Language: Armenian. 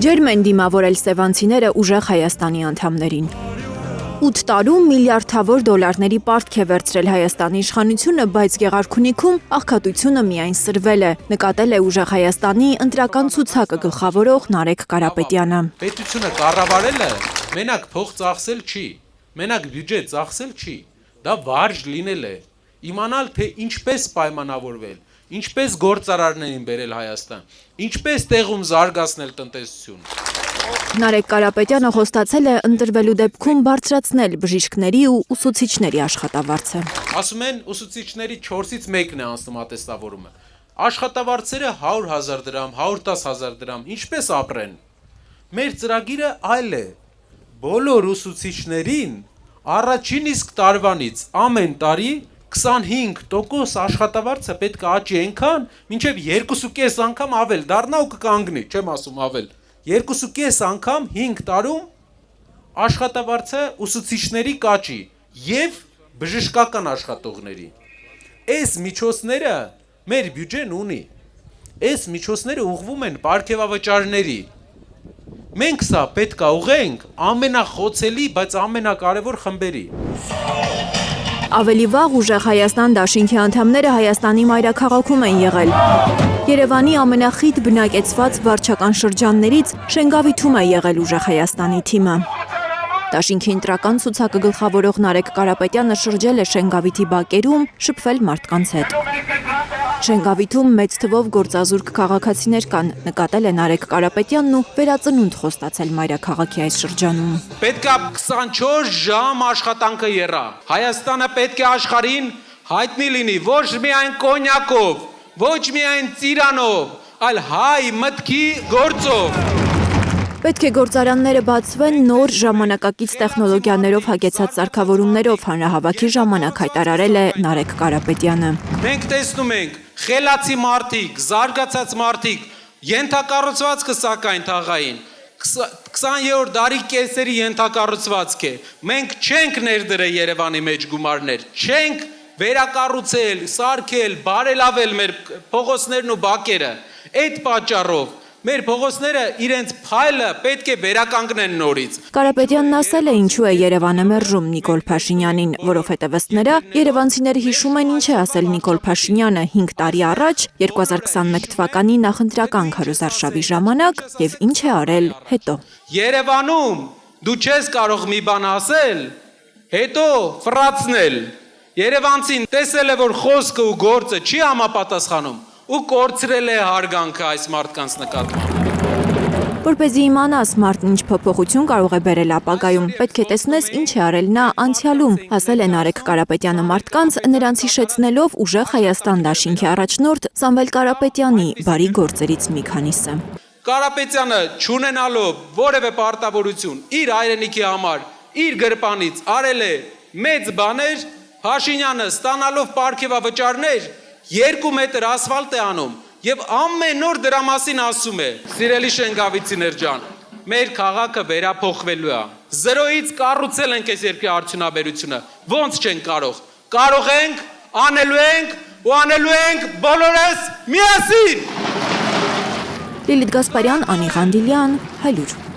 Ջերմ են դիմավորել սևանցիները ուժեղ Հայաստանի անդամներին։ 8 տարում միլիարդավոր դոլարների պարտք է վերցրել Հայաստանի իշխանությունը, բայց Գեղարքունիքում աղքատությունը միայն սրվել է, նկատել է ուժեղ Հայաստանի ընտրական ցուցակը գլխավորող Նարեկ Կարապետյանը։ Պետությունը կառավարելը մենակ փող ծախսել չի, մենակ բյուջե ծախսել չի, դա վարժ լինել է, իմանալ թե ինչպես պայմանավորվել, ինչպես գործարարներին բերել Հայաստան, ինչպես տեղում զարգացնել տնտեսություն։ Նարեկ Կարապետյանը խոստացել է ընտրվելու դեպքում բարձրացնել բժիշկների ու ուսուցիչների աշխատավարձը։ Ասում են ուսուցիչների 4-ից 1-ն է անցնում ատեստավորումը։ Աշխատավարձերը 100,000 դրամ, 110,000 դրամ, ինչպես ապրեն։ Մեր ծրագիրը այլ է։ Բոլոր ուսուցիչներին առաջին իսկ տարվանից ամեն տարի 25% աշխատավարձը պետք է աճի այնքան, մինչև 2.5 անգամ ավել դառնա ու կկանգնի, չեմ ասում ավել։ 2.5 անգամ 5 տարում աշխատավարձը ուսուցիչների կաճի եւ բժշկական աշխատողների։ Այս միջոցները մեր բյուջեն ունի։ Այս միջոցները ուղղվում են պարգևավճարների։ Մենք սա պետք է ուղղենք ամենախոցելի, բայց ամենակարևոր խմբերի։ Ավելի վաղ ուժեղ Հայաստան դաշինքի անդամները Հայաստանի մայրաքաղաքում են եղել։ Երևանի ամենախիտ բնակեցված վարչական շրջաններից Շենգավիթում է եղել ուժեղ Հայաստանի թիմը։ Դաշինքի ընտրական ցուցակը գլխավորող Նարեկ Կարապետյանը շրջել է Շենգավիթի բակերում, շփվել մարդկանց հետ։ Շենգավիթում մեծ թվով գործազուրկ քաղաքացիներ կան, նկատել է Նարեկ Կարապետյանն ու վերածնունդ խոստացել մայրաքաղաքի այս շրջանում։ Պետք է 24 ժամ աշխատանքը եռա։ Հայաստանը պետք է աշխարհին հայտնի լինի ոչ միայն կոնյակով, ոչ միայն ծիրանով, այլ հայ մտքի գործով։ Պետք է գործարանները բացվեն նոր ժամանակակից տեխնոլոգիաներով հագեցած սարքավորումներով, հանրահավաքի ժամանակ հայտարարել է Նարեկ Կարապետյանը։ Մենք տեսնում ենք խելացի մարդիկ, զարգացած մարդիկ, ենթակառուցվածքը սակայն թաղային 20-րդ դարի կեսերի ենթակառուցվածք է։ Մենք չենք ներդրել Երևանի մեջ գումարներ, չենք վերակառուցել, սարքել, բարելավել մեր փողոցներն ու բակերը։ Այդ պատճառով մեր փողոցները իրենց փայլը պետք է վերականգնեն նորից։ Կարապետյանն ասել է ինչու է Երևանը մերժում Նիկոլ Փաշինյանին, որովհետև ըստ նրա երևանցիները հիշում են ինչ է ասել Նիկոլ Փաշինյանը 5 տարի առաջ 2021 թվականի նախընտրական քարոզարշավի ժամանակ եւ ինչ է արել հետո։ Երևանում դու չես կարող մի բան ասել, հետո ֆրացնել։ Երևանցին տեսել է, որ խոսքը ու գործը չի համապատասխանում ու կորցրել է հարգանքը այս մարդկանց նկատմամբ։ Որպեսզի իմանաս մարդն ինչ փոփոխություն կարող է բերել ապագայում, պետք է տեսնես ինչ է արել նա անցյալում, ասել է Նարեկ Կարապետյանը մարդկանց, նրանց հիշեցնելով ուժեղ Հայաստան դաշինքի առաջնորդ Սամվել Կարապետյանի բարի գործերից մի քանիսը։ Կարապետյանը չունենալով որևէ պարտավորություն իր հայրենիքի համար, իր գրպանից արել է մեծ բաներ, Փաշինյանը ստանալով պարգևավճարներ 2 մետր ասֆալտ է անում եւ ամեն օր դրա մասին ասում է. Սիրելի Շենգավիթցիներ ջան, մեր քաղաքը վերափոխվելու է։ 0-ից կառուցել ենք այս երկրի արդյունաբերությունը։ Ոնց չենք կարող։ Կարող ենք, անելու ենք ու անելու ենք բոլորս միասին։ Լիլիթ Գասպարյան, Անի Ղանդիլյան, Հայլուր։